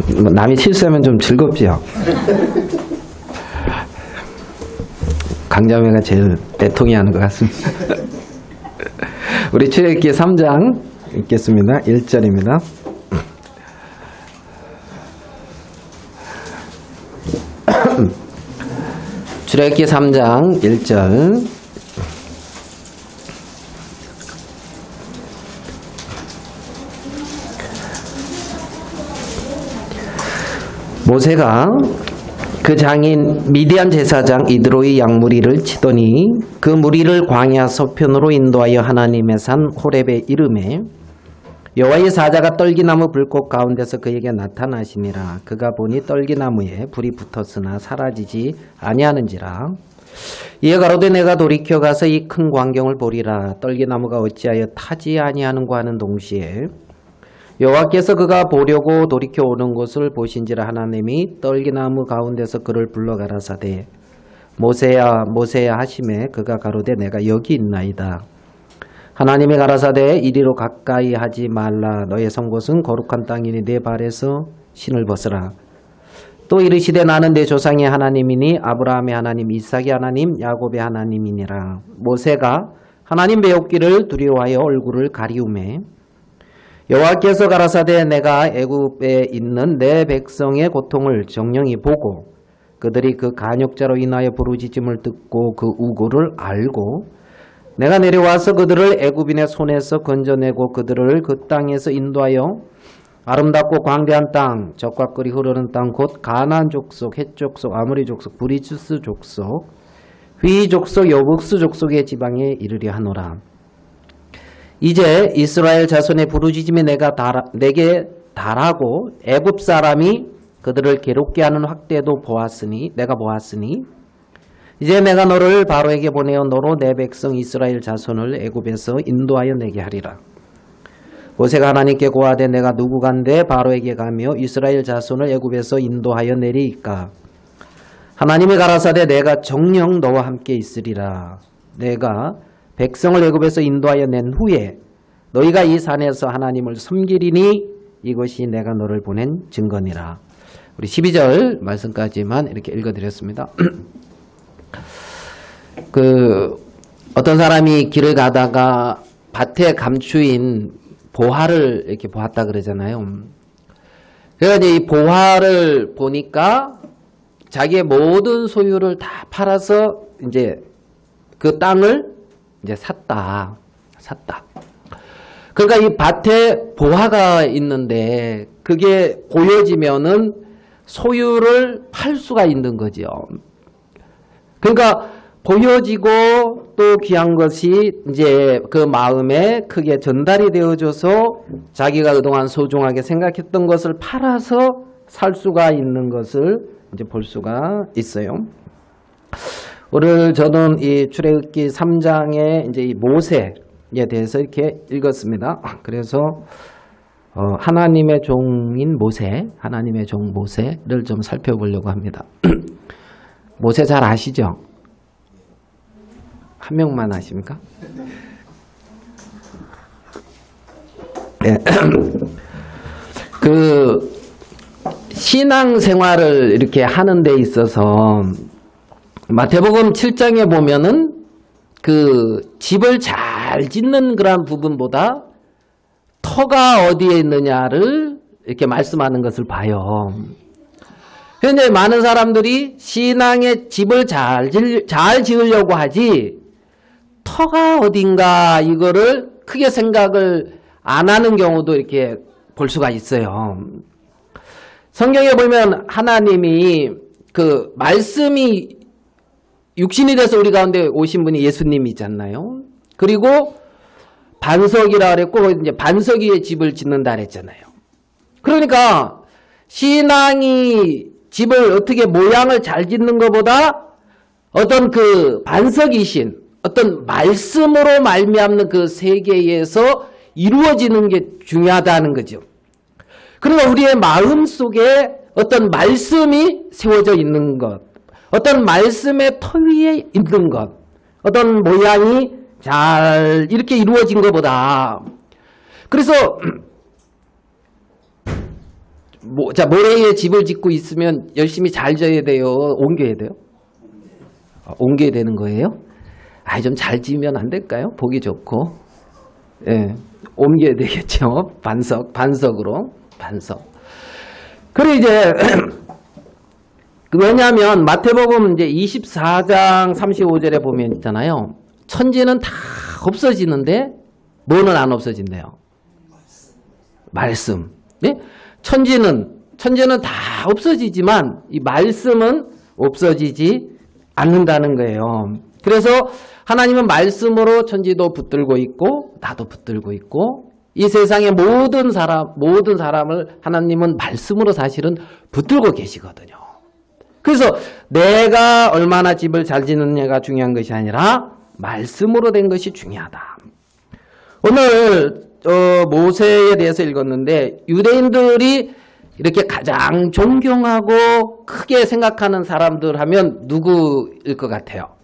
남이 실수하면 좀 즐겁죠. 강자매가 제일 애통이 하는 것 같습니다. 우리 출애굽기 3장 읽겠습니다. 1절입니다. 출애굽기 3장 1절. 모세가 그 장인 미디안 제사장 이드로의 양무리를 치더니 그 무리를 광야 서편으로 인도하여 하나님의 산 호렙에 이르매 여호와의 사자가 떨기나무 불꽃 가운데서 그에게 나타나시니라. 그가 보니 떨기나무에 불이 붙었으나 사라지지 아니하는지라. 이에 가로되 내가 돌이켜 가서 이 큰 광경을 보리라. 떨기나무가 어찌하여 타지 아니하는고 하는 동시에 여호와께서 그가 보려고 돌이켜 오는 곳을 보신지라. 하나님이 떨기나무 가운데서 그를 불러 가라사대 모세야 모세야 하시매 그가 가로되 내가 여기 있나이다. 하나님이 가라사대 이리로 가까이 하지 말라. 너의 선 곳은 거룩한 땅이니 내 발에서 신을 벗으라. 또 이르시되 나는 내 조상의 하나님이니 아브라함의 하나님 이삭의 하나님 야곱의 하나님이니라. 모세가 하나님 배웠기를 두려워하여 얼굴을 가리우매 여호와께서 가라사대 내가 애굽에 있는 내 백성의 고통을 정령히 보고 그들이 그 간역자로 인하여 부르짖음을 듣고 그 우고를 알고 내가 내려와서 그들을 애굽인의 손에서 건져내고 그들을 그 땅에서 인도하여 아름답고 광대한 땅 젖과 꿀이 흐르는 땅 곧 가나안 족속 헷 족속 아모리 족속 브리스스 족속 휘 족속 여북스 족속의 지방에 이르려 하노라. 이제 이스라엘 자손의 부르짖음이 내게 달하고 애굽 사람이 그들을 괴롭게 하는 확대도 내가 보았으니 이제 내가 너를 바로에게 보내어 너로 내 백성 이스라엘 자손을 애굽에서 인도하여 내게 하리라. 모세가 하나님께 고하되 내가 누구간데 바로에게 가며 이스라엘 자손을 애굽에서 인도하여 내리이까. 하나님이 가라사대 내가 정녕 너와 함께 있으리라. 내가 백성을 애굽에서 인도하여 낸 후에 너희가 이 산에서 하나님을 섬기리니 이것이 내가 너를 보낸 증거니라. 우리 12절 말씀까지만 이렇게 읽어드렸습니다. 어떤 사람이 길을 가다가 밭에 감추인 보화를 이렇게 보았다 그러잖아요. 그래서 이 보화를 보니까 자기의 모든 소유를 다 팔아서 이제 그 땅을 이제 샀다. 그러니까 이 밭에 보화가 있는데 그게 보여지면은 소유를 팔 수가 있는 거죠. 그러니까 보여지고 또 귀한 것이 이제 그 마음에 크게 전달이 되어져서 자기가 그동안 소중하게 생각했던 것을 팔아서 살 수가 있는 것을 이제 볼 수가 있어요. 오늘 저는 이 출애굽기 3장의 이제 이 모세에 대해서 이렇게 읽었습니다. 그래서 하나님의 종인 모세, 하나님의 종 모세를 좀 살펴보려고 합니다. 모세 잘 아시죠? 한 명만 아십니까? 네. 그 신앙 생활을 이렇게 하는 데 있어서 마태복음 7장에 보면은 그 집을 잘 짓는 그런 부분보다 터가 어디에 있느냐를 이렇게 말씀하는 것을 봐요. 그런데 많은 사람들이 신앙의 집을 잘 지으려고 하지 터가 어딘가 이거를 크게 생각을 안 하는 경우도 이렇게 볼 수가 있어요. 성경에 보면 하나님이 그 말씀이 육신이 돼서 우리 가운데 오신 분이 예수님이잖아요. 그리고 반석이라 그랬고 이제 반석 위에 집을 짓는다 그랬잖아요. 그러니까 신앙이 집을 어떻게 모양을 잘 짓는 것보다 어떤 그 반석이신 어떤 말씀으로 말미암는 그 세계에서 이루어지는 게 중요하다는 거죠. 그러니까 우리의 마음 속에 어떤 말씀이 세워져 있는 것, 어떤 말씀의 터 위에 있는 것, 어떤 모양이 잘 이렇게 이루어진 것보다. 그래서 자, 모래에 집을 짓고 있으면 열심히 잘 져야 돼요? 옮겨야 돼요? 옮겨야 되는 거예요? 좀 잘 지으면 안 될까요? 보기 좋고. 예, 옮겨야 되겠죠. 반석으로. 그리고 이제, 왜냐하면 마태복음 이제 24장 35절에 보면 있잖아요. 천지는 다 없어지는데, 뭐는 안 없어진대요? 말씀. 네? 천지는 다 없어지지만 이 말씀은 없어지지 않는다는 거예요. 그래서 하나님은 말씀으로 천지도 붙들고 있고 나도 붙들고 있고 이 세상의 모든 사람을 하나님은 말씀으로 사실은 붙들고 계시거든요. 그래서 내가 얼마나 집을 잘 짓느냐가 중요한 것이 아니라 말씀으로 된 것이 중요하다. 오늘 모세에 대해서 읽었는데 유대인들이 이렇게 가장 존경하고 크게 생각하는 사람들 하면 누구일 것 같아요?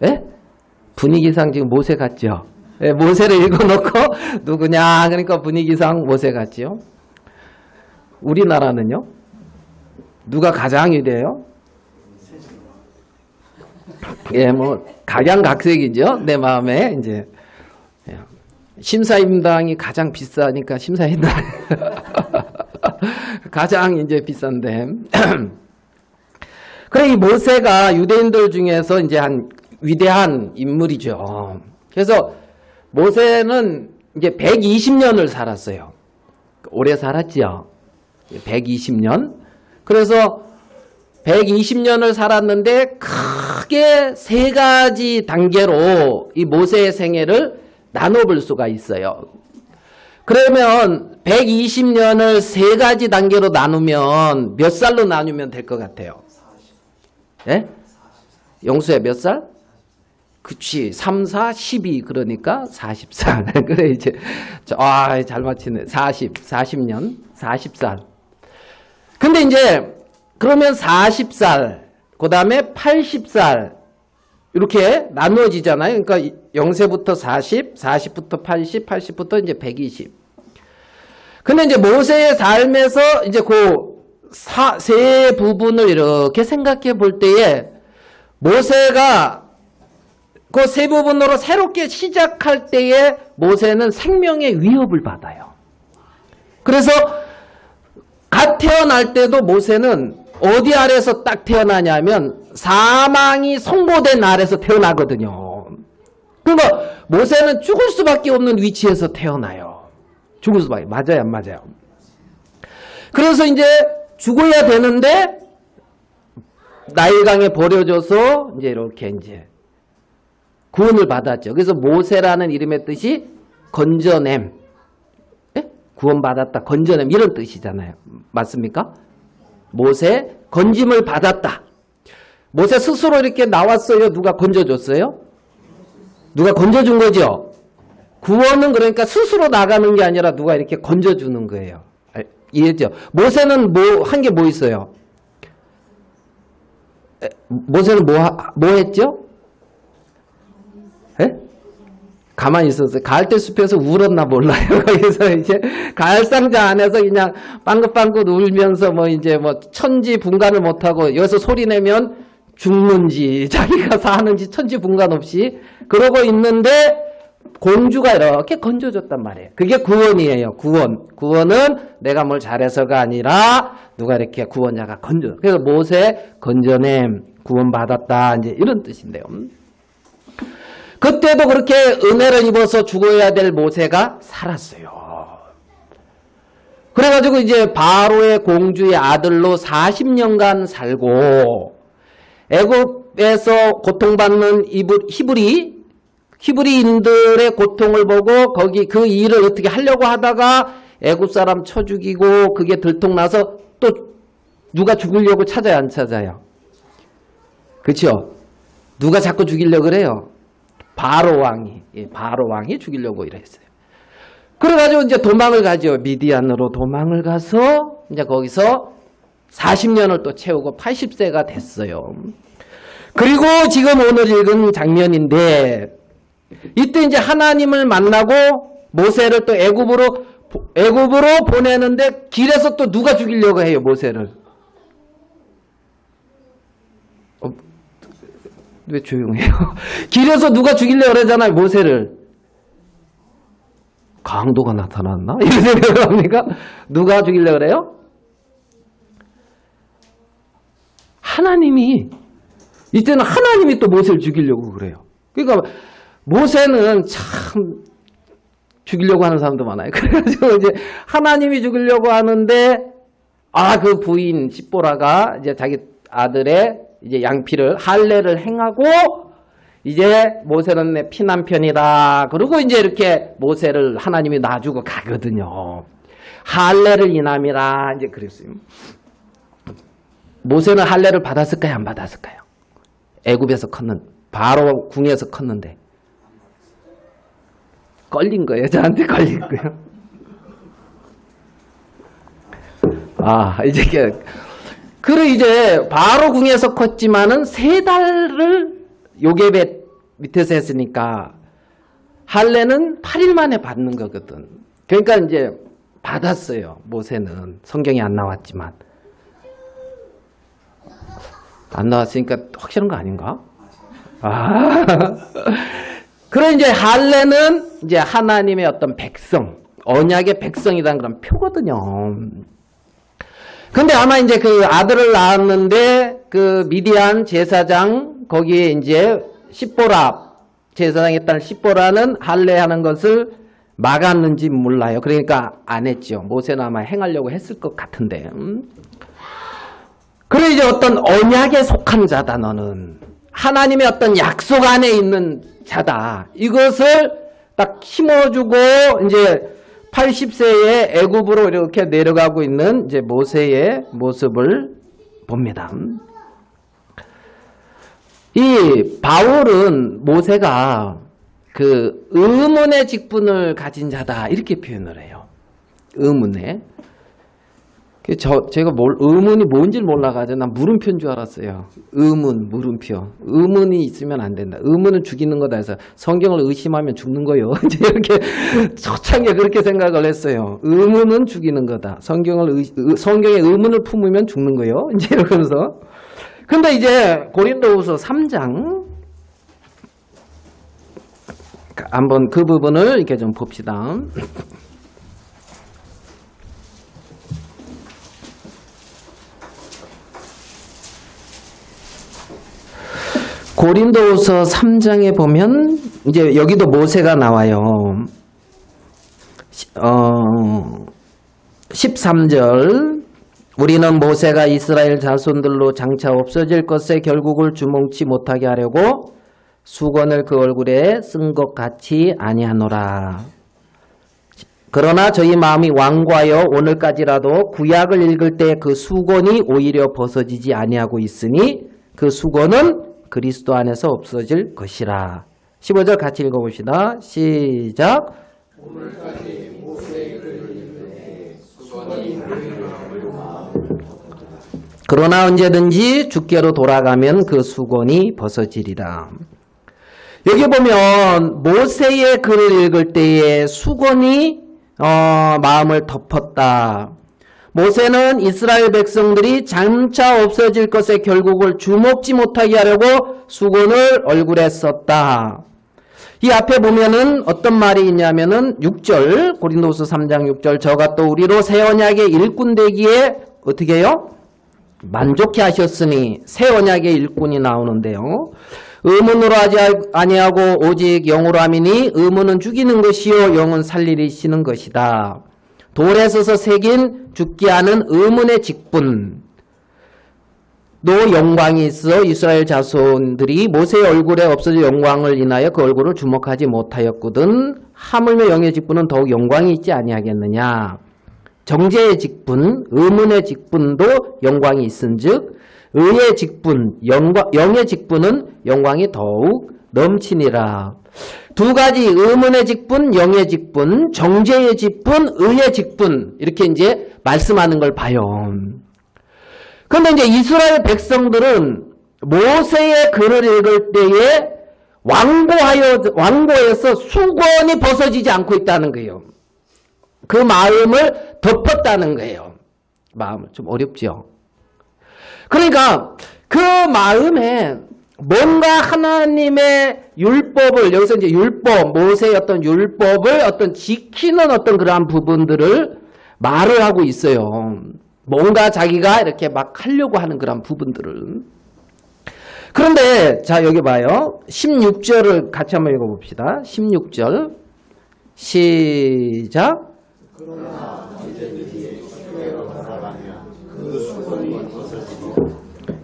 예? 분위기상 지금 모세 같죠? 예, 모세를 읽어놓고 누구냐 그러니까 분위기상 모세 같죠? 우리나라는요? 누가 가장 위대해요? 예, 뭐 각양각색이죠. 내 마음에 이제 심사임당이 가장 비싸니까 심사임당 가장 이제 비싼데. 그래 이 모세가 유대인들 중에서 이제 한 위대한 인물이죠. 그래서 모세는 이제 120년을 살았어요. 오래 살았지요. 120년. 그래서 120년을 살았는데 크게 세 가지 단계로 이 모세의 생애를 나눠볼 수가 있어요. 그러면 120년을 세 가지 단계로 나누면 몇 살로 나누면 될 것 같아요? 예? 영수야 몇 살? 그치. 3, 4, 12 그러니까 40살. 그래 이제 잘 맞히네. 40년. 40살. 근데 이제 그러면 40살 그 다음에 80살 이렇게 나누어지잖아요. 그러니까 0세부터 40, 40부터 80, 80부터 이제 120. 근데 이제 모세의 삶에서 이제 세 부분을 이렇게 생각해 볼 때에 모세가 그 세 부분으로 새롭게 시작할 때에 모세는 생명의 위협을 받아요. 그래서 갓 태어날 때도 모세는 어디 아래서 딱 태어나냐면 사망이 선고된 아래서 태어나거든요. 그러니까 모세는 죽을 수밖에 없는 위치에서 태어나요. 죽을 수밖에. 맞아요, 안 맞아요? 그래서 이제 죽어야 되는데 나일강에 버려져서 이제 이렇게 이제 구원을 받았죠. 그래서 모세라는 이름의 뜻이 건져냄. 예? 구원받았다. 건져냄 이런 뜻이잖아요. 맞습니까? 모세 건짐을 받았다. 모세 스스로 이렇게 나왔어요? 누가 건져줬어요? 누가 건져준 거죠? 구원은 그러니까 스스로 나가는 게 아니라 누가 이렇게 건져주는 거예요. 이해했죠? 모세는 한 게 뭐 있어요? 모세는 뭐 했죠? 예? 가만히 있었어요. 가을대 숲에서 울었나 몰라요. 그래서 이제 가을상자 안에서 그냥 빵긋빵긋 울면서 이제 천지 분간을 못하고 여기서 소리 내면 죽는지 자기가 사는지 천지 분간 없이 그러고 있는데 공주가 이렇게 건져줬단 말이에요. 그게 구원이에요. 구원은 내가 뭘 잘해서가 아니라 누가 이렇게 구원자가 건져. 그래서 모세 건져냄 구원받았다 이제 이런 뜻인데요. 그때도 그렇게 은혜를 입어서 죽어야 될 모세가 살았어요. 그래가지고 이제 바로의 공주의 아들로 40년간 살고 애굽에서 고통받는 히브리인들의 고통을 보고 거기 그 일을 어떻게 하려고 하다가 애굽 사람 쳐 죽이고 그게 들통나서 또 누가 죽이려고 찾아요, 안 찾아요? 그렇죠? 누가 자꾸 죽이려고 그래요? 바로 왕이 죽이려고 이랬어요. 그래가지고 이제 도망을 가죠. 미디안으로 도망을 가서 이제 거기서 40년을 또 채우고 80세가 됐어요. 그리고 지금 오늘 읽은 장면인데 이때 이제 하나님을 만나고 모세를 또 애굽으로 애굽으로 보내는데 길에서 또 누가 죽이려고 해요, 모세를? 왜 조용해요? 길에서 누가 죽이려고 그러잖아요, 모세를. 강도가 나타났나? 이런 생각을 합니까? 누가 죽이려고 그래요? 하나님이, 이때는 하나님이 또 모세를 죽이려고 그래요. 그러니까 모세는 참 죽이려고 하는 사람도 많아요. 그래가지고 이제 하나님이 죽이려고 하는데, 그 부인 십보라가 이제 자기 아들의 이제 양피를 할례를 행하고, 이제 모세는 내 피남편이다. 그리고 이제 이렇게 모세를 하나님이 놔주고 가거든요. 할례를 인함이라 이제 그랬어요. 모세는 할례를 받았을까요? 안 받았을까요? 애굽에서 바로 궁에서 컸는데. 걸린 거예요. 저한테 걸린 거예요. 그래 이제 바로 궁에서 컸지만은 3달을 요괴배 밑에서 했으니까 할례는 8일 만에 받는 거거든. 그러니까 이제 받았어요. 모세는 성경에 안 나왔지만. 안 나왔으니까 확실한 거 아닌가? 그래 이제 할례는 이제 하나님의 어떤 백성, 언약의 백성이라는 그런 표거든요. 근데 아마 이제 그 아들을 낳았는데 그 미디안 제사장 거기에 이제 십보라 제사장의 딸 십보라는 할례하는 것을 막았는지 몰라요. 그러니까 안 했죠. 모세는 아마 행하려고 했을 것 같은데. 그래 이제 어떤 언약에 속한 자다 너는. 하나님의 어떤 약속 안에 있는 자다. 이것을 딱 심어주고 이제 80세에 애굽으로 이렇게 내려가고 있는 이제 모세의 모습을 봅니다. 이 바울은 모세가 그 의문의 직분을 가진 자다 이렇게 표현을 해요. 의문의. 제가 의문이 뭔지 몰라가지고 난 물음표인 줄 알았어요. 의문, 물음표. 의문이 있으면 안 된다. 의문은 죽이는 거다 해서 성경을 의심하면 죽는 거요. 이제 이렇게 초창기에 그렇게 생각을 했어요. 의문은 죽이는 거다. 성경의 의문을 품으면 죽는 거요. 이제 이러면서. 근데 이제 고린도후서 3장 한번 그 부분을 이렇게 좀 봅시다. 고린도후서 3장에 보면 이제 여기도 모세가 나와요. 13절 우리는 모세가 이스라엘 자손들로 장차 없어질 것에 결국을 주목치 못하게 하려고 수건을 그 얼굴에 쓴 것 같이 아니하노라. 그러나 저희 마음이 완고하여 오늘까지라도 구약을 읽을 때 그 수건이 오히려 벗어지지 아니하고 있으니 그 수건은 그리스도 안에서 없어질 것이라. 15절 같이 읽어봅시다. 시작. 오늘까지 모세의 글을 읽는데 수건이 그러나 언제든지 주께로 돌아가면 그 수건이 벗어지리라. 여기 보면 모세의 글을 읽을 때에 수건이 마음을 덮었다. 모세는 이스라엘 백성들이 장차 없어질 것에 결국을 주목지 못하게 하려고 수건을 얼굴에 썼다. 이 앞에 보면은 어떤 말이 있냐면은 6절 고린도후서 3장 6절 저가 또 우리로 새 언약의 일꾼 되기에 어떻게 해요? 만족해 하셨으니 새 언약의 일꾼이 나오는데요. 의문으로 하지 아니하고 오직 영으로 함이니 의문은 죽이는 것이요 영은 살리시는 것이다. 돌에 서서 새긴 죽지 않은 의문의 직분 또 영광이 있어 이스라엘 자손들이 모세의 얼굴에 없어질 영광을 인하여 그 얼굴을 주목하지 못하였거든. 하물며 영의 직분은 더욱 영광이 있지 아니하겠느냐. 정죄의 직분, 의문의 직분도 영광이 있은즉 의의 직분, 영의 직분은 영광이 더욱 넘치니라. 두 가지 의문의 직분, 영의 직분, 정죄의 직분, 의의 직분 이렇게 이제 말씀하는 걸 봐요. 그런데 이제 이스라엘 백성들은 모세의 글을 읽을 때에 완고해서 수건이 벗어지지 않고 있다는 거예요. 그 마음을 덮었다는 거예요. 마음을. 좀 어렵죠? 그러니까 그 마음에 뭔가 하나님의 율법을, 여기서 이제 율법, 모세의 어떤 율법을 어떤 지키는 어떤 그러한 부분들을 말을 하고 있어요. 뭔가 자기가 이렇게 막 하려고 하는 그런 부분들을. 그런데 자 여기 봐요. 16절을 같이 한번 읽어봅시다. 16절 시작.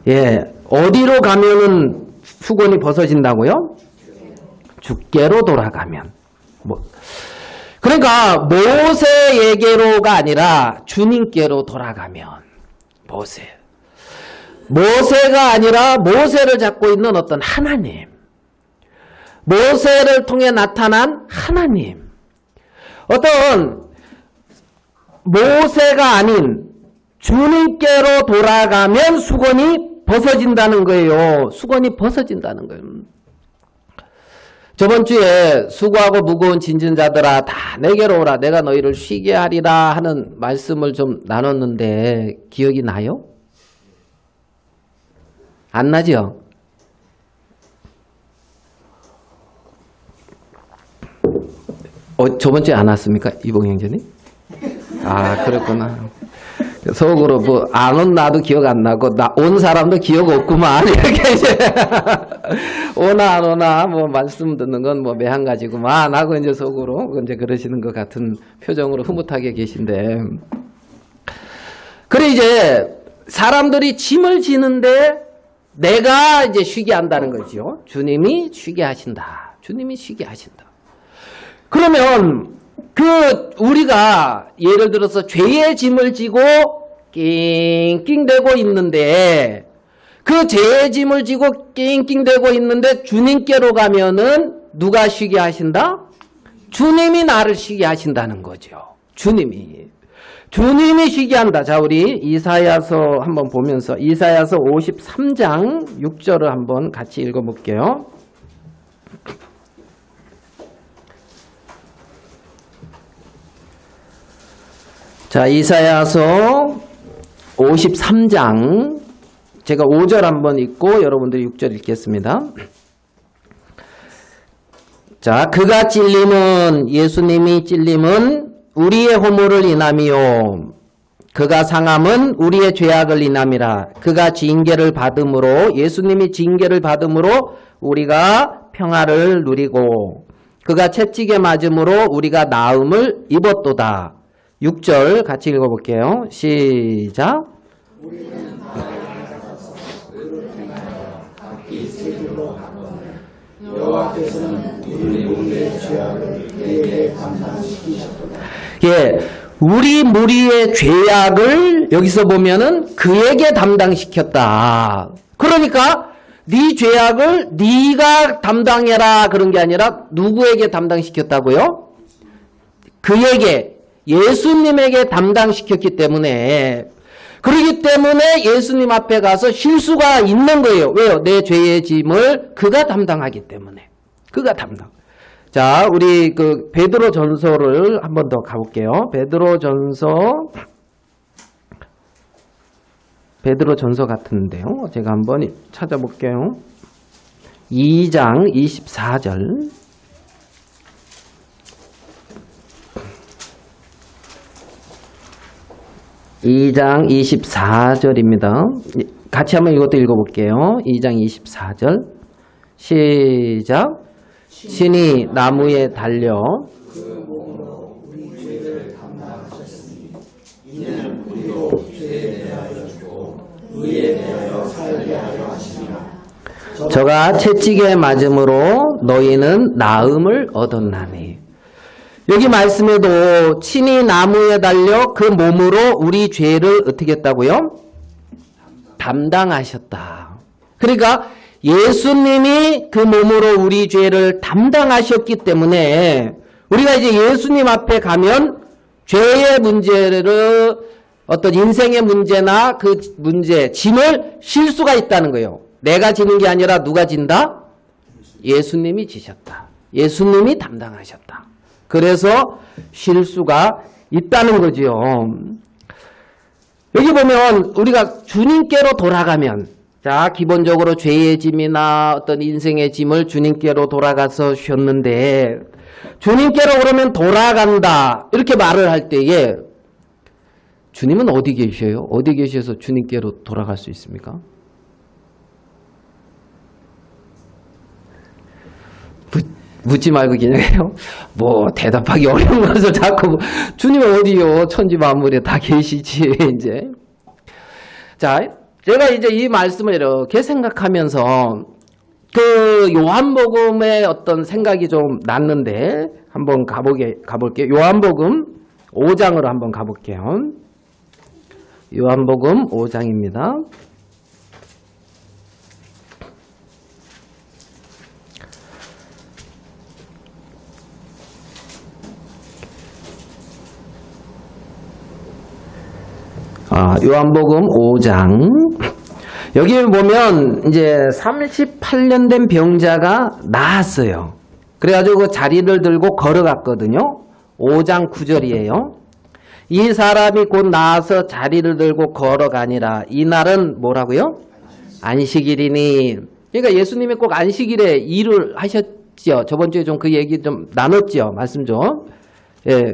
예, 어디로 가면은 수건이 벗어진다고요? 주께로 돌아가면. 그러니까 모세에게로가 아니라 주님께로 돌아가면. 모세가 아니라 모세를 잡고 있는 어떤 하나님. 모세를 통해 나타난 하나님. 어떤 모세가 아닌 주님께로 돌아가면 수건이 벗어진다는 거예요. 수건이 벗어진다는 거예요. 저번 주에 수고하고 무거운 짐진 자들아 다 내게로 오라 내가 너희를 쉬게 하리라 하는 말씀을 좀 나눴는데 기억이 나요? 안 나죠? 저번 주에 안 왔습니까? 이봉 형제님? 아, 그랬구나. 속으로 뭐 안 온 나도 기억 안 나고 온 사람도 기억 없구만 이렇게 이제 오나 안 오나 뭐 말씀 듣는 건 뭐 매한 가지구만 하고 이제 속으로 이제 그러시는 것 같은 표정으로 흐뭇하게 계신데, 그래 이제 사람들이 짐을 지는데 내가 이제 쉬게 한다는 거죠. 주님이 쉬게 하신다. 주님이 쉬게 하신다. 그러면 우리가 예를 들어서 죄의 짐을 지고 낑낑대고 있는데, 그 죄의 짐을 지고 낑낑대고 있는데 주님께로 가면은 누가 쉬게 하신다? 주님이 나를 쉬게 하신다는 거죠. 주님이 쉬게 한다. 자, 우리 이사야서 한번 보면서 이사야서 53장 6절을 한번 같이 읽어볼게요. 자, 이사야서 53장 제가 5절 한번 읽고 여러분들이 6절 읽겠습니다. 자, 그가 찔림은 예수님이 찔림은 우리의 허물을 인함이요 그가 상함은 우리의 죄악을 인함이라. 그가 징계를 받음으로 예수님이 징계를 받음으로 우리가 평화를 누리고 그가 채찍에 맞음으로 우리가 나음을 입었도다. 6절 같이 읽어볼게요. 시작. 예, 우리 무리의 죄악을 여기서 보면은 그에게 담당시켰다. 그러니까 네 죄악을 네가 담당해라 그런 게 아니라 누구에게 담당시켰다고요? 그에게, 예수님에게 담당시켰기 때문에, 그렇기 때문에 예수님 앞에 가서 쉴 수가 있는 거예요. 왜요? 내 죄의 짐을 그가 담당하기 때문에. 그가 담당. 자, 우리 베드로 전서를 한 번 더 가볼게요. 베드로 전서 같은데요. 제가 한번 찾아볼게요. 2장 24절. 2장 24절입니다. 같이 한번 이것도 읽어볼게요. 2장 24절 시작. 신이 나무에 달려 저가 채찍에 맞음으로 너희는 나음을 얻었나니. 여기 말씀에도 친히 나무에 달려 그 몸으로 우리 죄를 어떻게 했다고요? 담당하셨다. 그러니까 예수님이 그 몸으로 우리 죄를 담당하셨기 때문에 우리가 이제 예수님 앞에 가면 죄의 문제를, 어떤 인생의 문제나 그 문제, 짐을 실 수가 있다는 거예요. 내가 지는 게 아니라 누가 진다? 예수님이 지셨다. 예수님이 담당하셨다. 그래서 쉴 수가 있다는 거지요. 여기 보면 우리가 주님께로 돌아가면, 자, 기본적으로 죄의 짐이나 어떤 인생의 짐을 주님께로 돌아가서 쉬었는데, 주님께로 그러면 돌아간다 이렇게 말을 할 때에 주님은 어디 계셔요? 어디 계셔서 주님께로 돌아갈 수 있습니까? 묻지 말고 그냥 해요. 뭐 대답하기 어려운 것을 자꾸 주님은 어디요? 천지 만물에 다 계시지 이제. 자, 제가 이제 이 말씀을 이렇게 생각하면서 그 요한복음의 어떤 생각이 좀 났는데 한번 가볼게요. 요한복음 5장으로 한번 가볼게요. 요한복음 5장입니다. 요한복음 5장. 여기 보면 이제 38년 된 병자가 나았어요. 그래가지고 그 자리를 들고 걸어갔거든요. 5장 9절이에요. 이 사람이 곧 나아서 자리를 들고 걸어가니라. 이날은 뭐라고요? 안식일이니. 그러니까 예수님이 꼭 안식일에 일을 하셨죠. 저번 주에 좀 그 얘기 좀 나눴죠. 말씀 좀. 예.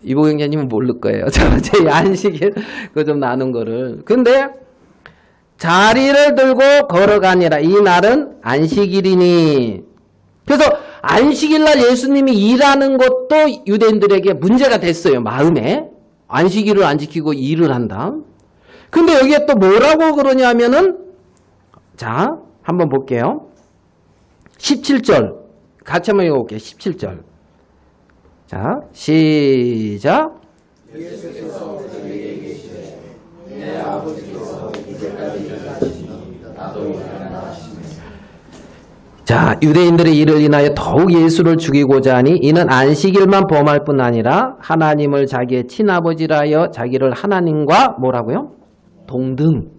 이보경자님은 모를 거예요. 제 안식일 그거 좀 나눈 거를. 근데 자리를 들고 걸어가니라. 이 날은 안식일이니. 그래서 안식일날 예수님이 일하는 것도 유대인들에게 문제가 됐어요. 마음에. 안식일을 안 지키고 일을 한다. 근데 여기에 또 뭐라고 그러냐면은, 자, 한번 볼게요. 17절. 같이 한번 읽어볼게요. 17절. 자, 시작. 예수께서 저에게 계시되 내 아버지께서 이제까지 일하시니 나도 일하라 하시니. 자, 유대인들의 일을 인하여 더욱 예수를 죽이고자 하니 이는 안식일만 범할 뿐 아니라 하나님을 자기의 친아버지라 하여 자기를 하나님과 뭐라고요? 동등.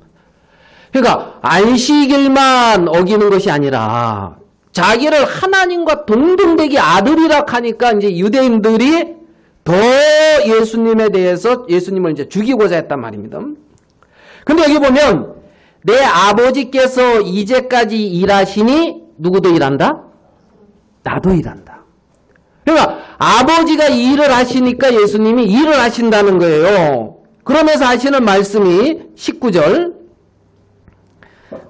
그러니까 안식일만 어기는 것이 아니라 자기를 하나님과 동등되기 아들이라 하니까 이제 유대인들이 더 예수님에 대해서 예수님을 이제 죽이고자 했단 말입니다. 근데 여기 보면 내 아버지께서 이제까지 일하시니 누구도 일한다? 나도 일한다. 그러니까 아버지가 일을 하시니까 예수님이 일을 하신다는 거예요. 그러면서 하시는 말씀이 19절.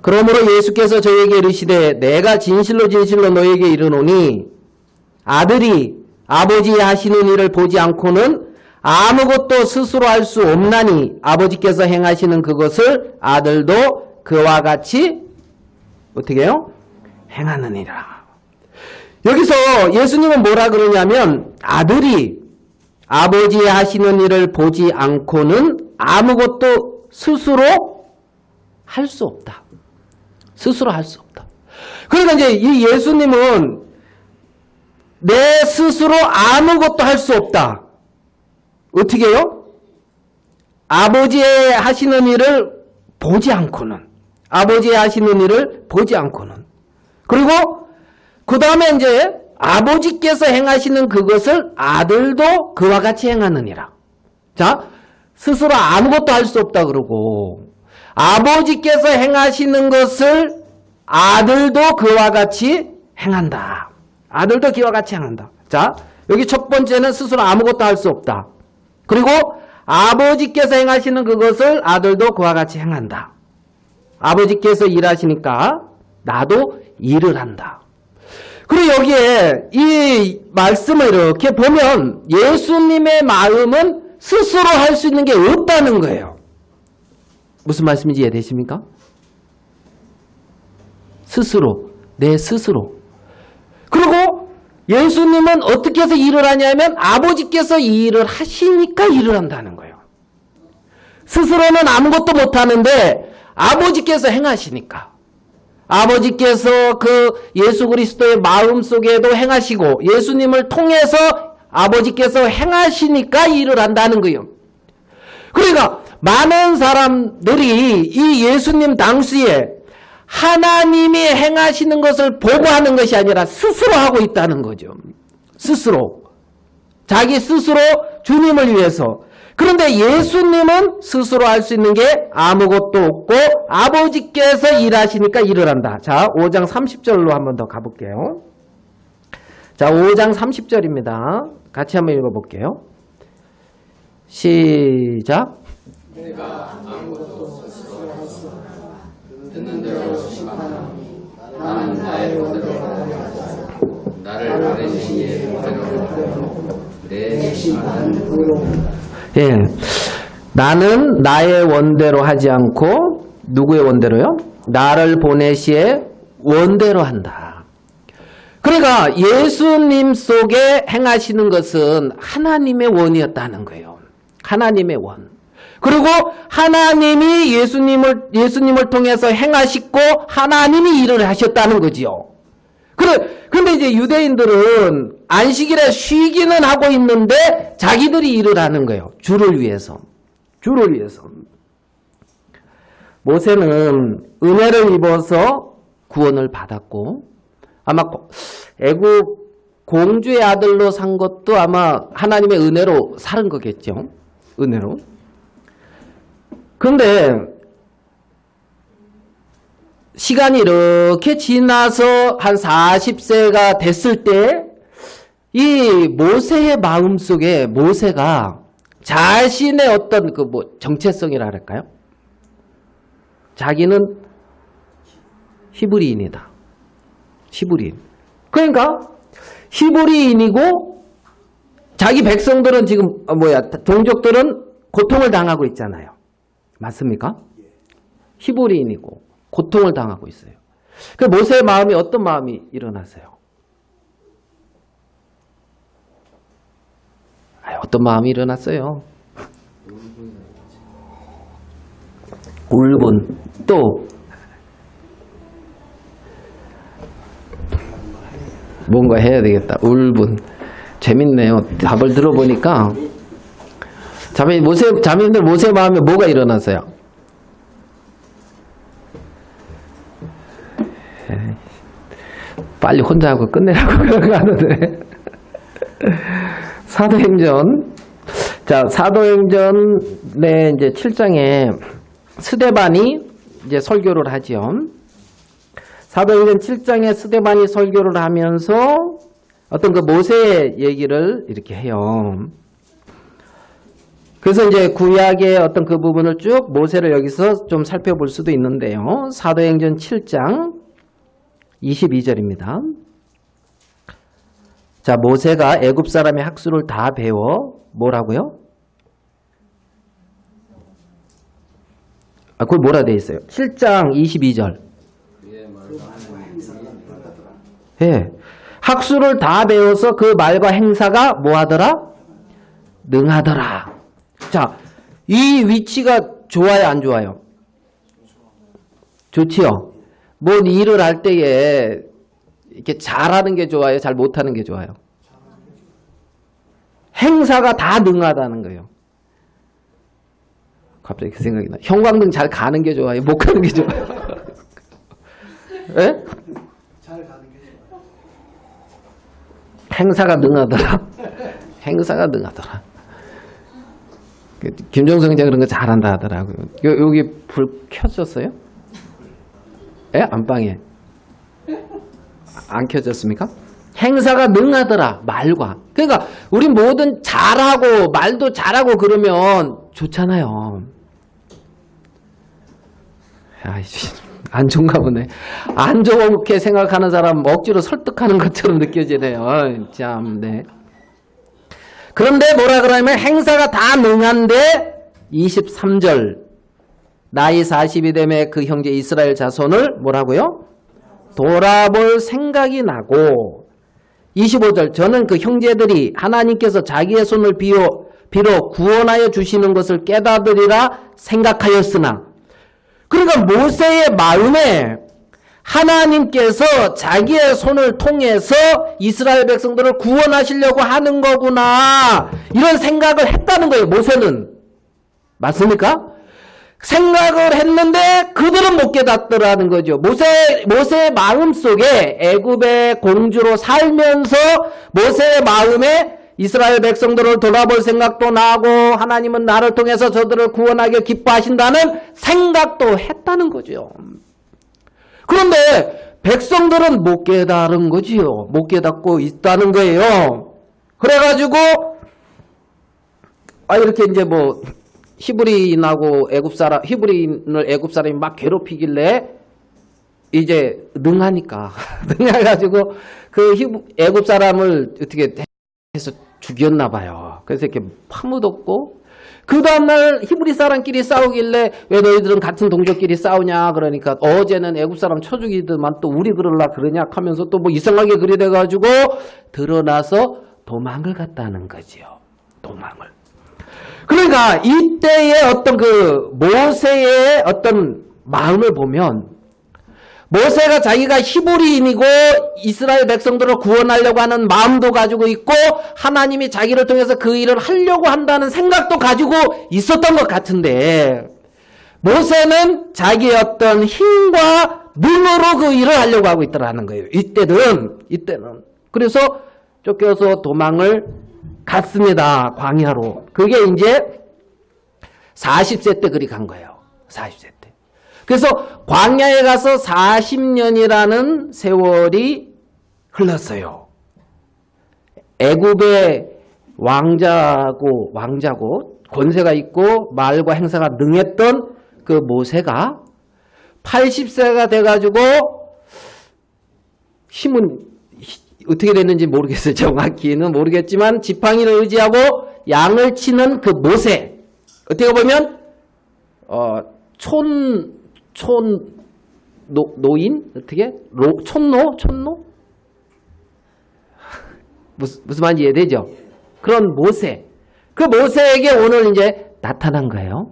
그러므로 예수께서 저에게 이르시되 내가 진실로 진실로 너에게 이르노니 아들이 아버지 하시는 일을 보지 않고는 아무것도 스스로 할 수 없나니 아버지께서 행하시는 그것을 아들도 그와 같이 어떻게 해요? 행하느니라. 여기서 예수님은 뭐라 그러냐면 아들이 아버지 하시는 일을 보지 않고는 아무것도 스스로 할 수 없다. 스스로 할 수 없다. 그러니까 이제 이 예수님은 내 스스로 아무것도 할 수 없다. 어떻게 해요? 아버지의 하시는 일을 보지 않고는. 아버지의 하시는 일을 보지 않고는. 그리고 그 다음에 이제 아버지께서 행하시는 그것을 아들도 그와 같이 행하느니라. 자, 스스로 아무것도 할 수 없다 그러고 아버지께서 행하시는 것을 아들도 그와 같이 행한다. 아들도 그와 같이 행한다. 자, 여기 첫 번째는 스스로 아무것도 할 수 없다. 그리고 아버지께서 행하시는 그것을 아들도 그와 같이 행한다. 아버지께서 일하시니까 나도 일을 한다. 그리고 여기에 이 말씀을 이렇게 보면 예수님의 마음은 스스로 할 수 있는 게 없다는 거예요. 무슨 말씀인지 이해되십니까? 스스로, 내 스스로. 그리고 예수님은 어떻게 해서 일을 하냐면 아버지께서 이 일을 하시니까 일을 한다는 거예요. 스스로는 아무것도 못하는데 아버지께서 행하시니까. 아버지께서 그 예수 그리스도의 마음속에도 행하시고 예수님을 통해서 아버지께서 행하시니까 일을 한다는 거예요. 그러니까 많은 사람들이 이 예수님 당시에 하나님이 행하시는 것을 보고 하는 것이 아니라 스스로 하고 있다는 거죠. 스스로. 자기 스스로 주님을 위해서. 그런데 예수님은 스스로 할 수 있는 게 아무것도 없고 아버지께서 일하시니까 일을 한다. 자, 5장 30절로 한번 더 가볼게요. 자, 5장 30절입니다. 같이 한번 읽어볼게요. 시작. 내가 아무것도 스스로 할 수 없다. 듣는 대로 심판하노니 나는 나의 원대로 하나님 나를 보내신 이의 원대로 내 심판은 의로우다. 예, 나는 나의 원대로 하지 않고 누구의 원대로요? 나를 보내시의 원대로 한다. 그러니까 예수님 속에 행하시는 것은 하나님의 원이었다는 거예요. 하나님의 원. 그리고 하나님이 예수님을 통해서 행하시고 하나님이 일을 하셨다는 거지요. 그런데 이제 유대인들은 안식일에 쉬기는 하고 있는데 자기들이 일을 하는 거예요. 주를 위해서. 주를 위해서. 모세는 은혜를 입어서 구원을 받았고 아마 애굽 공주의 아들로 산 것도 아마 하나님의 은혜로 살은 거겠죠. 은혜로. 그런데 시간이 이렇게 지나서 한 40세가 됐을 때 이 모세의 마음속에 모세가 자신의 어떤 그 정체성이라 할까요? 자기는 히브리인이다. 히브리인. 그러니까 히브리인이고 자기 백성들은 지금 종족들은 고통을 당하고 있잖아요. 맞습니까? 히브리인이고 고통을 당하고 있어요. 그 모세의 마음이 어떤 마음이 일어났어요? 어떤 마음이 일어났어요? 울분. 또 뭔가 해야 되겠다. 울분. 재밌네요. 답을 들어보니까 자매님들 모세 마음에 뭐가 일어났어요? 빨리 혼자 하고 끝내라고 하는데 사도행전. 자, 사도행전의 이제 7장에 스데반이 이제 설교를 하죠. 사도행전 7장에 스데반이 설교를 하면서 어떤 그 모세의 얘기를 이렇게 해요. 그래서 이제 구약의 어떤 그 부분을 쭉 모세를 여기서 좀 살펴볼 수도 있는데요. 사도행전 7장 22절입니다. 자, 모세가 애굽 사람의 학수를 다 배워 뭐라고요? 그걸 뭐라 돼 있어요? 7장 22절. 예. 학수를 다 배워서 그 말과 행사가 뭐하더라? 능하더라. 자, 이 위치가 좋아요, 안 좋아요? 좋지요. 뭔 일을 할 때에 이렇게 잘하는 게 좋아요, 잘 못하는 게 좋아요? 행사가 다 능하다는 거예요. 갑자기 그 생각이 나. 형광등 잘 가는 게 좋아요, 못 가는 게 좋아요? 예? 잘 가는 게 좋아요. 행사가 능하더라. 행사가 능하더라. 김정성 이제 그런 거 잘한다 하더라고요. 여기 불 켜졌어요? 예? 안방에. 안 켜졌습니까? 행사가 능하더라. 말과. 그러니까 우리 뭐든 잘하고 말도 잘하고 그러면 좋잖아요. 아이씨, 안 좋은가 보네. 안 좋게 생각하는 사람 억지로 설득하는 것처럼 느껴지네요. 참, 네. 그런데 뭐라 그러냐면 행사가 다 능한데 23절 나이 40이 되매 그 형제 이스라엘 자손을 뭐라고요? 돌아볼 생각이 나고 25절 저는 그 형제들이 하나님께서 자기의 손을 비로 구원하여 주시는 것을 깨닫으리라 생각하였으나 그러니까 모세의 마음에 하나님께서 자기의 손을 통해서 이스라엘 백성들을 구원하시려고 하는 거구나 이런 생각을 했다는 거예요. 모세는. 맞습니까? 생각을 했는데 그들은 못 깨닫더라는 거죠. 모세의 마음속에 애굽의 공주로 살면서 모세의 마음에 이스라엘 백성들을 돌아볼 생각도 나고 하나님은 나를 통해서 저들을 구원하게 기뻐하신다는 생각도 했다는 거죠. 그런데 백성들은 못 깨달은 거지요. 못 깨닫고 있다는 거예요. 그래가지고 이렇게 이제 뭐 히브리인하고 히브리인을 애굽 사람이 막 괴롭히길래 이제 능하니까 능해가지고 그 애굽 사람을 어떻게 해서 죽였나 봐요. 그래서 이렇게 파묻었고 그 다음날 히브리 사람끼리 싸우길래 왜 너희들은 같은 동족끼리 싸우냐 그러니까 어제는 애굽 사람 쳐 죽이더만 또 우리 그러려 그러냐 하면서 또 뭐 이상하게 그리 돼가지고 드러나서 도망을 갔다는 거지요. 도망을. 그러니까 이때의 어떤 그 모세의 어떤 마음을 보면 모세가 자기가 히브리인이고 이스라엘 백성들을 구원하려고 하는 마음도 가지고 있고 하나님이 자기를 통해서 그 일을 하려고 한다는 생각도 가지고 있었던 것 같은데 모세는 자기의 어떤 힘과 능으로 그 일을 하려고 하고 있더라는 거예요. 이때는. 그래서 쫓겨서 도망을 갔습니다. 광야로. 그게 이제 40세 때 그리 간 거예요. 40세 때. 그래서 광야에 가서 40년이라는 세월이 흘렀어요. 애굽의 왕자고 권세가 있고 말과 행사가 능했던 그 모세가 80세가 돼가지고 힘은 어떻게 됐는지 모르겠어요. 정확히는 모르겠지만 지팡이를 의지하고 양을 치는 그 모세. 어떻게 보면 노인? 어떻게? 촌노? 무슨 말인지 이해되죠? 그런 모세. 그 모세에게 오늘 이제 나타난 거예요.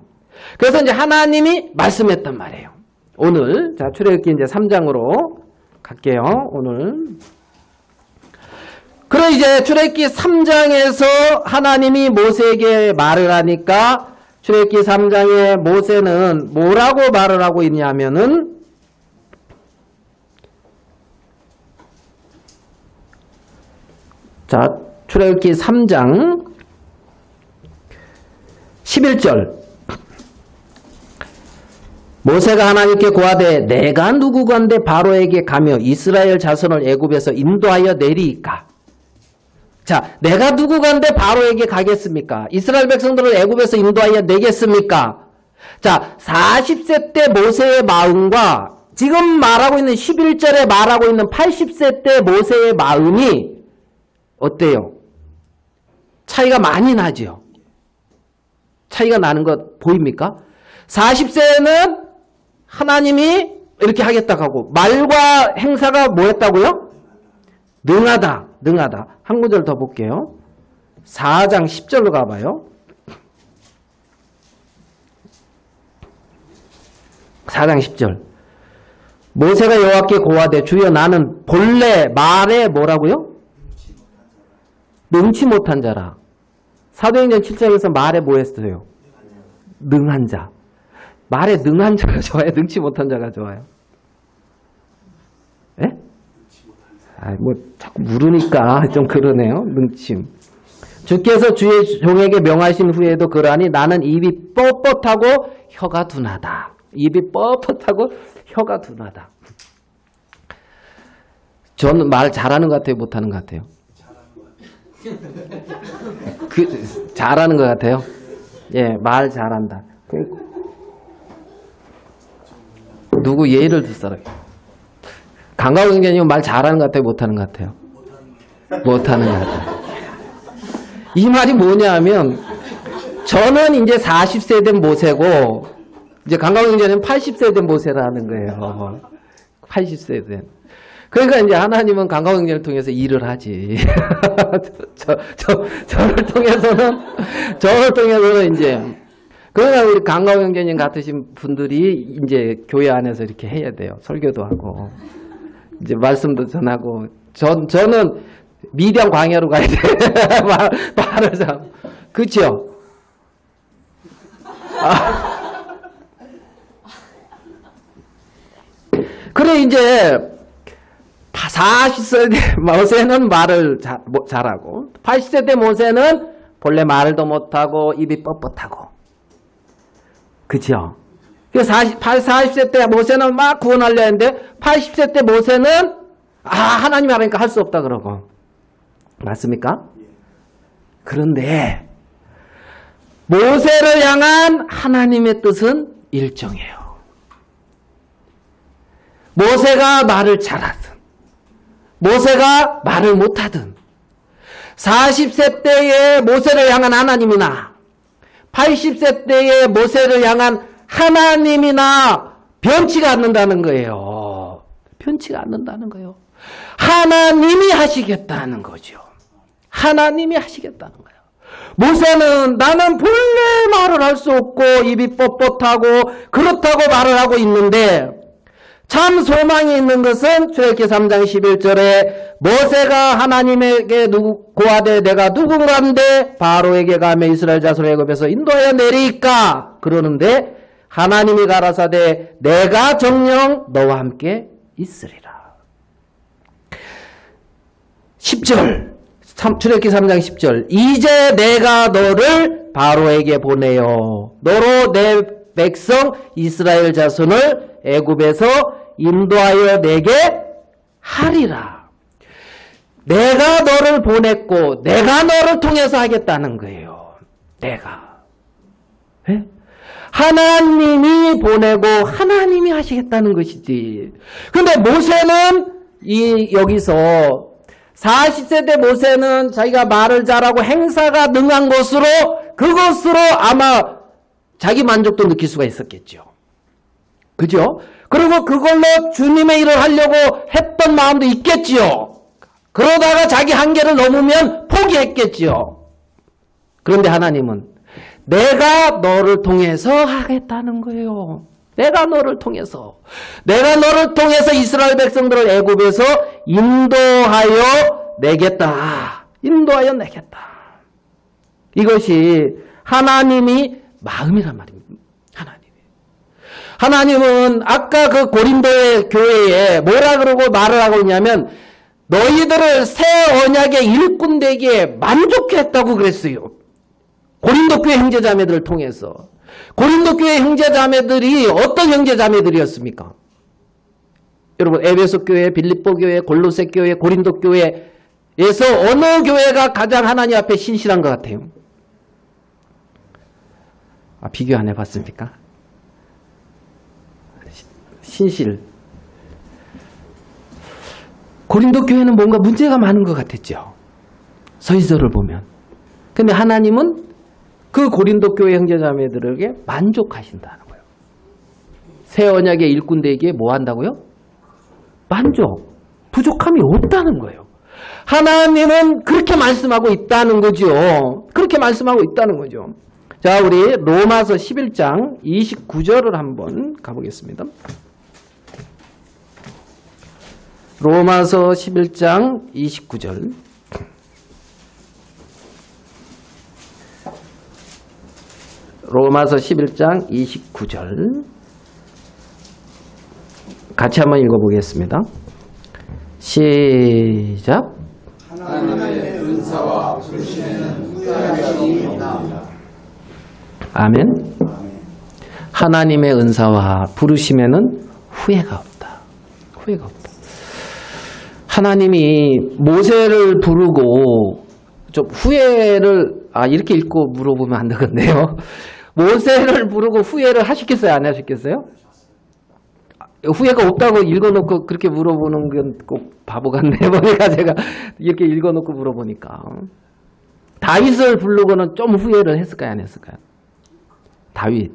그래서 이제 하나님이 말씀했단 말이에요. 오늘, 자, 출애굽기 이제 3장으로 갈게요. 오늘. 그럼 이제 출애굽기 3장에서 하나님이 모세에게 말을 하니까 출애굽기 3장에 모세는 뭐라고 말을 하고 있냐면은 자, 출애굽기 3장 11절 모세가 하나님께 고하되 내가 누구건대 바로에게 가며 이스라엘 자손을 애굽에서 인도하여 내리이까. 자, 내가 누구건대 바로에게 가겠습니까? 이스라엘 백성들을 애굽에서 인도하여 내겠습니까? 자, 40세 때 모세의 마음과 지금 말하고 있는 11절에 말하고 있는 80세 때 모세의 마음이 어때요? 차이가 많이 나죠? 차이가 나는 것 보입니까? 40세는 하나님이 이렇게 하겠다고 하고 말과 행사가 뭐였다고요? 능하다. 한 구절 더 볼게요. 4장 10절로 가봐요. 4장 10절 모세가 여호와께 고하되 주여 나는 본래 말에 뭐라고요? 능치 못한 자라. 사도행전 7장에서 말에 뭐 했어요? 능한 자. 말에 능한 자가 좋아요? 능치 못한 자가 좋아요? 예? 뭐 자꾸 물으니까 좀 그러네요. 능침. 주께서 주의 종에게 명하신 후에도 그러하니 나는 입이 뻣뻣하고 혀가 둔하다. 입이 뻣뻣하고 혀가 둔하다. 저는 말 잘하는 것 같아요? 못하는 것 같아요? 잘하는 것 같아요? 예, 말 잘한다. 누구 예를 들 사람? 강가우 의견이면 말 잘하는 것 같아요? 못하는 것 같아요? 못하는 것 같아요. 이 말이 뭐냐 하면 저는 이제 40세 된 모세고 이제 강가우 의견은 80세 된 모세라는 거예요. 80세 된. 그러니까 이제 하나님은 강가우 의견을 통해서 일을 하지. 저를 통해서는 이제 그러나 우리 강가우 형제님 같으신 분들이 이제 교회 안에서 이렇게 해야 돼요. 설교도 하고 이제 말씀도 전하고 저는 미디안 광야로 가야 돼. 말을 참 그렇죠? 그래 이제 40세 모세는 말을 잘하고 80세 때 모세는 본래 말도 못하고 입이 뻣뻣하고. 그죠? 40세 때 모세는 막 구원하려 했는데 80세 때 모세는 하나님이 하라니까 할 수 없다 그러고. 맞습니까? 그런데 모세를 향한 하나님의 뜻은 일정해요. 모세가 말을 잘하든 모세가 말을 못하든 40세 때의 모세를 향한 하나님이나 80세 때의 모세를 향한 하나님이나 변치가 않는다는 거예요. 변치가 않는다는 거예요. 하나님이 하시겠다는 거죠. 하나님이 하시겠다는 거예요. 모세는 나는 본래 말을 할 수 없고 입이 뻣뻣하고 그렇다고 말을 하고 있는데 참 소망이 있는 것은 출애굽기 3장 11절에 모세가 하나님에게 고하되 내가 누군가인데 바로에게 가며 이스라엘 자손을 애굽에서 인도하여 내리까 그러는데 하나님이 가라사대 내가 정녕 너와 함께 있으리라. 10절 출애굽기 3장 10절 이제 내가 너를 바로에게 보내어 너로 내 백성 이스라엘 자손을 애굽에서 인도하여 내게 하리라. 내가 너를 보냈고 내가 너를 통해서 하겠다는 거예요. 내가. 네? 하나님이 보내고 하나님이 하시겠다는 것이지. 근데 모세는 여기서 40세 때 모세는 자기가 말을 잘하고 행사가 능한 것으로 그것으로 아마 자기 만족도 느낄 수가 있었겠죠. 그죠? 그리고 그걸로 주님의 일을 하려고 했던 마음도 있겠지요. 그러다가 자기 한계를 넘으면 포기했겠지요. 그런데 하나님은 내가 너를 통해서 하겠다는 거예요. 내가 너를 통해서 이스라엘 백성들을 애굽에서 인도하여 내겠다. 인도하여 내겠다. 이것이 하나님이 마음이란 말입니다. 하나님은 아까 그 고린도의 교회에 뭐라 그러고 말을 하고 있냐면 너희들을 새 언약의 일꾼 되기에 만족했다고 그랬어요. 고린도 교회 형제자매들을 통해서. 고린도 교회 형제자매들이 어떤 형제자매들이었습니까? 여러분 에베소 교회, 빌립보 교회, 골로새 교회, 고린도 교회에서 어느 교회가 가장 하나님 앞에 신실한 것 같아요? 비교 안 해봤습니까? 신실. 고린도 교회는 뭔가 문제가 많은 것 같았죠. 서신서를 보면. 근데 하나님은 그 고린도 교회 형제자매들에게 만족하신다는 거예요. 새 언약의 일꾼 되기에 뭐 한다고요? 만족. 부족함이 없다는 거예요. 하나님은 그렇게 말씀하고 있다는 거죠. 그렇게 말씀하고 있다는 거죠. 자, 우리 로마서 11장 29절을 한번 가보겠습니다. 로마서 11장 29절. 로마서 11장 29절. 같이 한번 읽어보겠습니다. 시작. 하나님의 은사와 부르심에는 후회하심이 없다. 아멘. 하나님의 은사와 부르심에는 후회가 없다. 후회가 없다. 하나님이 모세를 부르고 좀 후회를 이렇게 읽고 물어보면 안 되겠네요. 모세를 부르고 후회를 하시겠어요? 안 하시겠어요? 후회가 없다고 읽어놓고 그렇게 물어보는 건 꼭 바보 같네요. 보니까 제가 이렇게 읽어놓고 물어보니까. 다윗을 부르고는 좀 후회를 했을까요? 안 했을까요? 다윗.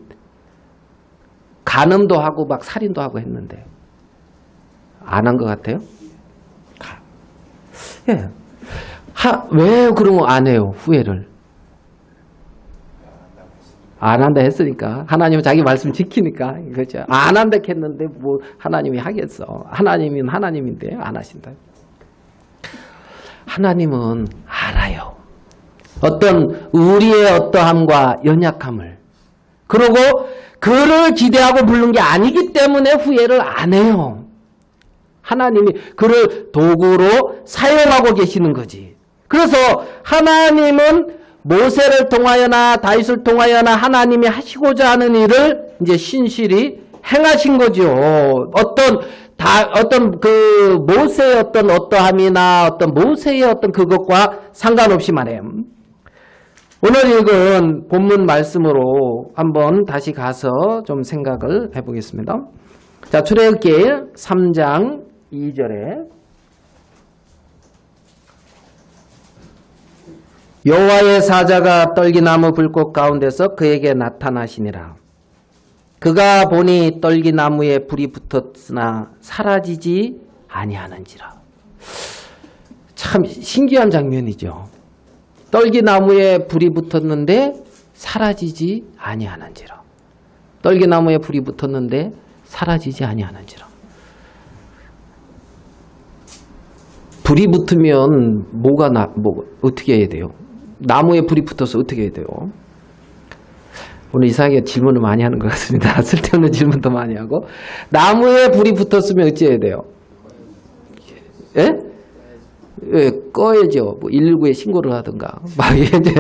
간음도 하고 막 살인도 하고 했는데. 안 한 것 같아요? 예. 왜 그런 거 안 해요? 후회를. 안 한다 했으니까. 하나님은 자기 말씀 지키니까. 그렇죠. 안 한다 했는데 뭐 하나님이 하겠어. 하나님은 하나님인데 안 하신다. 하나님은 알아요. 어떤 우리의 어떠함과 연약함을. 그리고 그를 기대하고 부른 게 아니기 때문에 후회를 안 해요. 하나님이 그를 도구로 사용하고 계시는 거지. 그래서 하나님은 모세를 통하여나 다윗을 통하여나 하나님이 하시고자 하는 일을 이제 신실히 행하신 거죠. 어떤 그 모세의 어떤 어떠함이나 어떤 모세의 어떤 그것과 상관없이 말해요. 오늘 읽은 본문 말씀으로 한번 다시 가서 좀 생각을 해보겠습니다. 자, 출애굽기 3장 2절에 여호와의 사자가 떨기나무 불꽃 가운데서 그에게 나타나시니라. 그가 보니 떨기나무에 불이 붙었으나 사라지지 아니하는지라. 참 신기한 장면이죠. 떨기나무에 불이 붙었는데 사라지지 아니하는지라. 떨기나무에 불이 붙었는데 사라지지 아니하는지라. 불이 붙으면 어떻게 해야 돼요? 나무에 불이 붙어서 어떻게 해야 돼요? 오늘 이상하게 질문을 많이 하는 것 같습니다. 쓸데없는 질문도 많이 하고. 나무에 불이 붙었으면 어찌 해야 돼요? 예? 예, 꺼야죠. 뭐 119에 신고를 하든가. 막 이제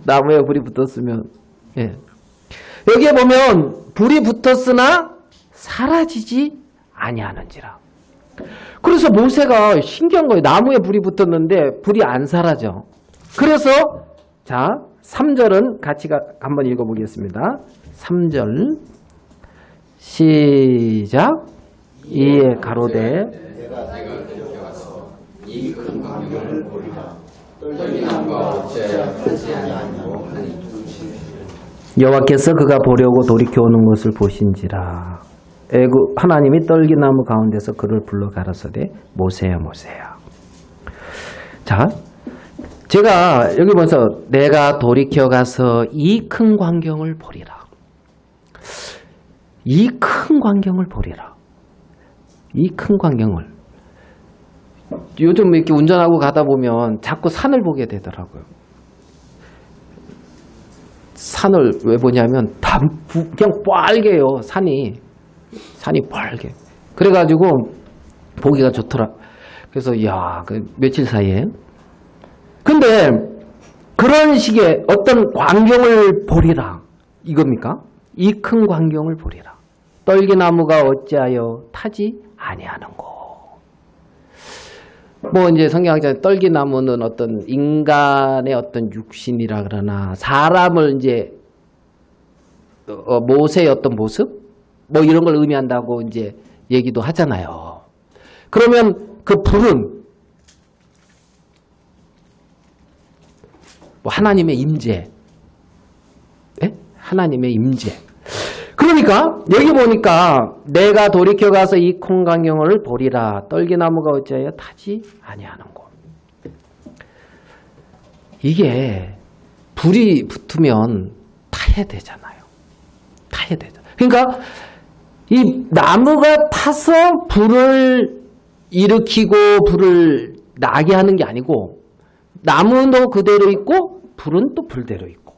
나무에 불이 붙었으면. 예. 여기에 보면 불이 붙었으나 사라지지 아니하는지라. 그래서 모세가 신기한 거예요. 나무에 불이 붙었는데 불이 안 사라져. 그래서 자 3절은 같이 한번 읽어보겠습니다. 3절 시작. 이에 가로되 이 큰 광경을 보리라. 떨기나무가 어찌하여 하지 아니하고 하니. 여호와께서 그가 보려고 돌이켜 오는 것을 보신지라. 하나님이 떨기나무 가운데서 그를 불러 가라사대 모세야 모세야. 자, 제가 여기 보면서 내가 돌이켜 가서 이 큰 광경을 보리라. 이 큰 광경을 보리라. 이 큰 광경을. 요즘 이렇게 운전하고 가다 보면 자꾸 산을 보게 되더라고요. 산을 왜 보냐면 그냥 빨개요. 산이 빨개. 그래가지고 보기가 좋더라. 그래서 며칠 사이에. 근데 그런 식의 어떤 광경을 보리라. 이겁니까? 이 큰 광경을 보리라. 떨기나무가 어찌하여 타지 아니하는고. 뭐 이제 성경학자 떨기나무는 어떤 인간의 어떤 육신이라 그러나 사람을 이제 모세의 어떤 모습 뭐 이런 걸 의미한다고 이제 얘기도 하잖아요. 그러면 그 불은 뭐 하나님의 임재, 예? 하나님의 임재. 그러니까 여기 보니까 내가 돌이켜 가서 이 큰 광경을 보리라. 떨기나무가 어찌하여 타지 아니하는고. 이게 불이 붙으면 타야 되잖아요. 타야 되죠. 그러니까 이 나무가 타서 불을 일으키고 불을 나게 하는 게 아니고 나무도 그대로 있고 불은 또 불대로 있고.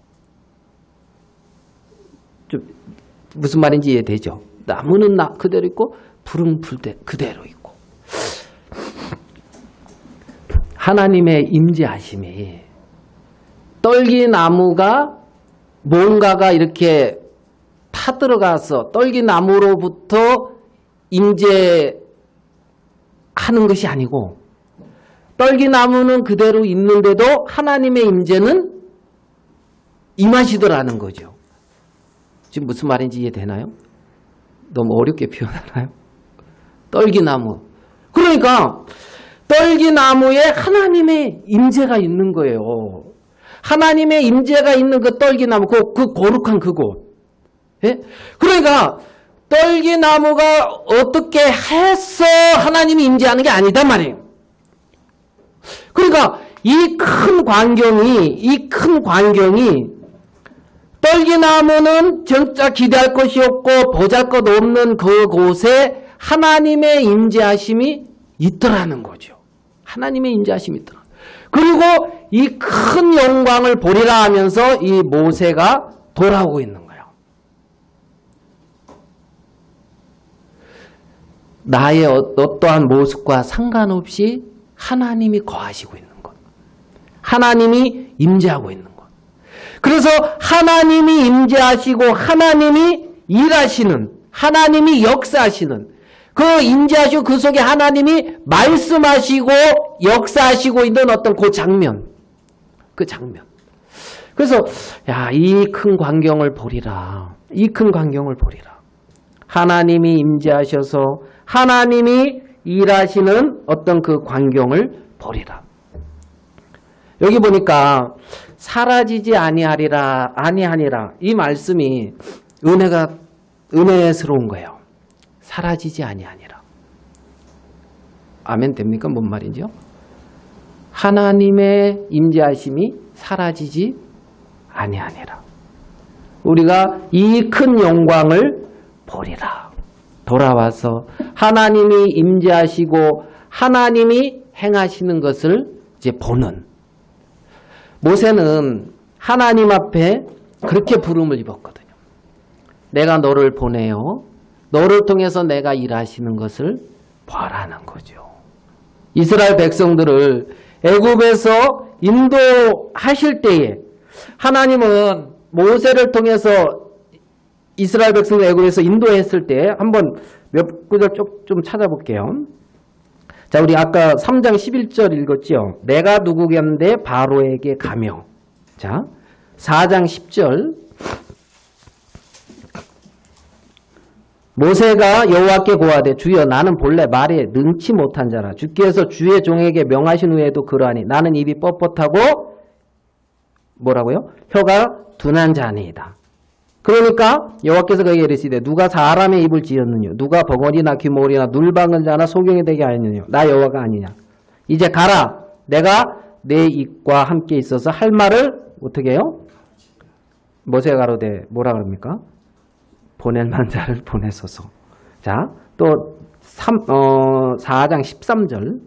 좀 무슨 말인지 이해되죠? 나무는 그대로 있고 불은 그대로 있고. 하나님의 임재하심이 떨기나무가 뭔가가 이렇게 타들어가서 떨기나무로부터 임재하는 것이 아니고 떨기나무는 그대로 있는데도 하나님의 임재는 임하시더라는 거죠. 지금 무슨 말인지 이해되나요? 너무 어렵게 표현하나요? 떨기나무. 그러니까 떨기나무에 하나님의 임재가 있는 거예요. 하나님의 임재가 있는 그 떨기나무, 그 거룩한 그곳. 예? 그러니까 떨기나무가 어떻게 해서 하나님이 임재하는 게 아니다 말이에요. 그러니까 이 큰 광경이 떨기나무는 진짜 기대할 것이 없고 보잘것 없는 그곳에 하나님의 임재하심이 있더라는 거죠. 하나님의 임재하심이 있더라. 그리고 이 큰 영광을 보리라 하면서 이 모세가 돌아오고 있는 거예요. 나의 어떠한 모습과 상관없이 하나님이 거하시고 있는 것. 하나님이 임재하고 있는 것. 그래서 하나님이 임재하시고 하나님이 일하시는, 하나님이 역사하시는, 그 임재하시고 그 속에 하나님이 말씀하시고 역사하시고 있는 어떤 그 장면. 그 장면. 그래서 이 큰 광경을 보리라. 이 큰 광경을 보리라. 하나님이 임재하셔서 하나님이 일하시는 어떤 그 광경을 보리라. 여기 보니까 사라지지 아니하리라, 아니하니라. 이 말씀이 은혜스러운 거예요. 사라지지 아니하니라. 아멘 됩니까? 뭔 말이죠? 하나님의 임재하심이 사라지지 아니하니라. 우리가 이 큰 영광을 보리라. 돌아와서 하나님이 임재하시고 하나님이 행하시는 것을 이제 보는. 모세는 하나님 앞에 그렇게 부름을 입었거든요. 내가 너를 보내요. 너를 통해서 내가 일하시는 것을 봐라는 거죠. 이스라엘 백성들을 애굽에서 인도하실 때에 하나님은 모세를 통해서 이스라엘 백성을 애굽에서 인도했을 때 한번 몇 구절 좀 찾아볼게요. 자, 우리 아까 3장 11절 읽었죠. 내가 누구겠는데 바로에게 가며. 자, 4장 10절. 모세가 여호와께 고하되 주여 나는 본래 말에 능치 못한 자라. 주께서 주의 종에게 명하신 후에도 그러하니 나는 입이 뻣뻣하고 뭐라고요? 혀가 둔한 자니이다. 그러니까 여호와께서 그에게 이르시되 누가 사람의 입을 지었느냐? 누가 벙어리나 귀머리나 눌박은 자나 소경이 되게 하였느냐? 나 여호와가 아니냐? 이제 가라. 내가 내 입과 함께 있어서 할 말을 어떻게 해요? 모세가 가로되 뭐라 그럽니까? 보낼 만한 자를 보내소서. 자, 또 4장 13절.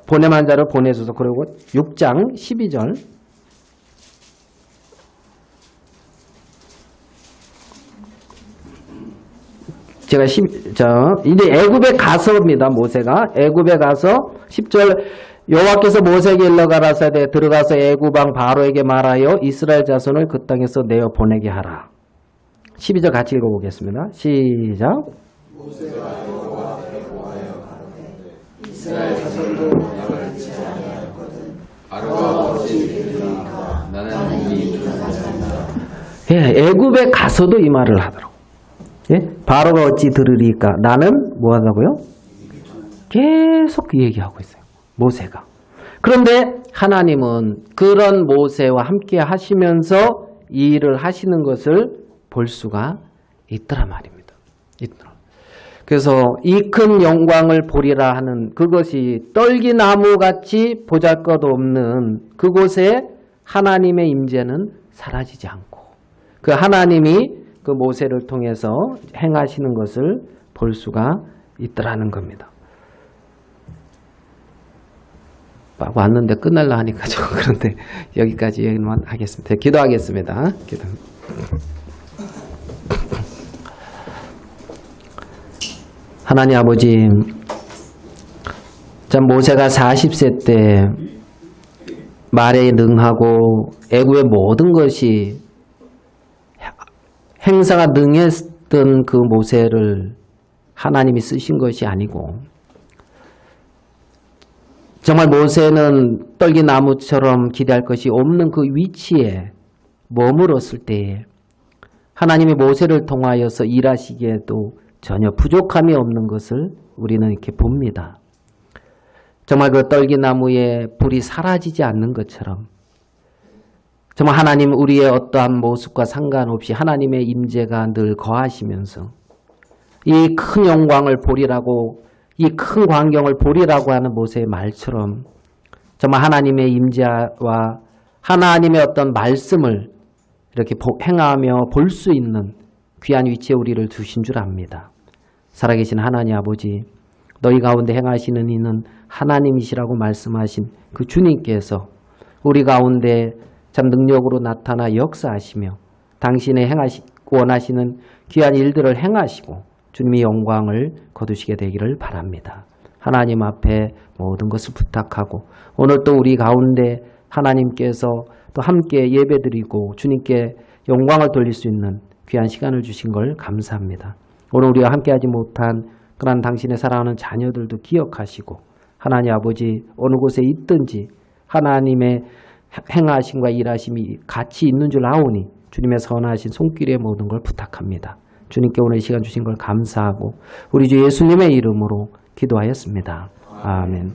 보낼 만한 자를 보내소서. 그리고 6장 12절. 제가 이제 애굽에 가서입니다. 모세가 애굽에 가서 10절 여호와께서 모세에게 일러 가라사대 들어가서 애굽 왕 바로에게 말하여 이스라엘 자손을 그 땅에서 내어 보내게 하라. 12절 같이 읽어보겠습니다. 시작. 모세가 여호와 앞에 고하여 가로되 이스라엘 자손도 나를 치지 아니하였거든. 바로가 없이 들으니까 나는 이 조사자다. 애굽에 가서도 이 말을 하더라고. 예? 바로가 어찌 들으리까? 나는 뭐 하다고요? 계속 그 얘기하고 있어요. 모세가. 그런데 하나님은 그런 모세와 함께 하시면서 이 일을 하시는 것을 볼 수가 있더라 말입니다. 있더라. 그래서 이 큰 영광을 보리라 하는 그것이 떨기나무같이 보잘것없는 그곳에 하나님의 임재는 사라지지 않고 그 하나님이 그 모세를 통해서 행하시는 것을 볼 수가 있더라는 겁니다. 왔는데 끝날라 하니까 좀 그런데 여기까지 얘기만 하겠습니다. 기도하겠습니다. 하나님 아버지, 참 모세가 40세 때 말에 능하고 애굽의 모든 것이 행사가 능했던 그 모세를 하나님이 쓰신 것이 아니고 정말 모세는 떨기나무처럼 기대할 것이 없는 그 위치에 머물었을 때에 하나님이 모세를 통하여서 일하시기에도 전혀 부족함이 없는 것을 우리는 이렇게 봅니다. 정말 그 떨기나무에 불이 사라지지 않는 것처럼 정말 하나님 우리의 어떠한 모습과 상관없이 하나님의 임재가 늘 거하시면서 이 큰 영광을 보리라고 이 큰 광경을 보리라고 하는 모세의 말처럼 정말 하나님의 임재와 하나님의 어떤 말씀을 이렇게 행하며 볼 수 있는 귀한 위치에 우리를 두신 줄 압니다. 살아계신 하나님 아버지, 너희 가운데 행하시는 이는 하나님이시라고 말씀하신 그 주님께서 우리 가운데 참 능력으로 나타나 역사하시며 당신의 원하시는 귀한 일들을 행하시고 주님의 영광을 거두시게 되기를 바랍니다. 하나님 앞에 모든 것을 부탁하고 오늘 또 우리 가운데 하나님께서 또 함께 예배드리고 주님께 영광을 돌릴 수 있는 귀한 시간을 주신 걸 감사합니다. 오늘 우리와 함께하지 못한 그런 당신의 사랑하는 자녀들도 기억하시고 하나님 아버지 어느 곳에 있든지 하나님의 행하심과 일하심이 같이 있는 줄 아오니 주님의 선하신 손길의 모든 걸 부탁합니다. 주님께 오늘 이 시간 주신 걸 감사하고 우리 주 예수님의 이름으로 기도하였습니다. 아멘.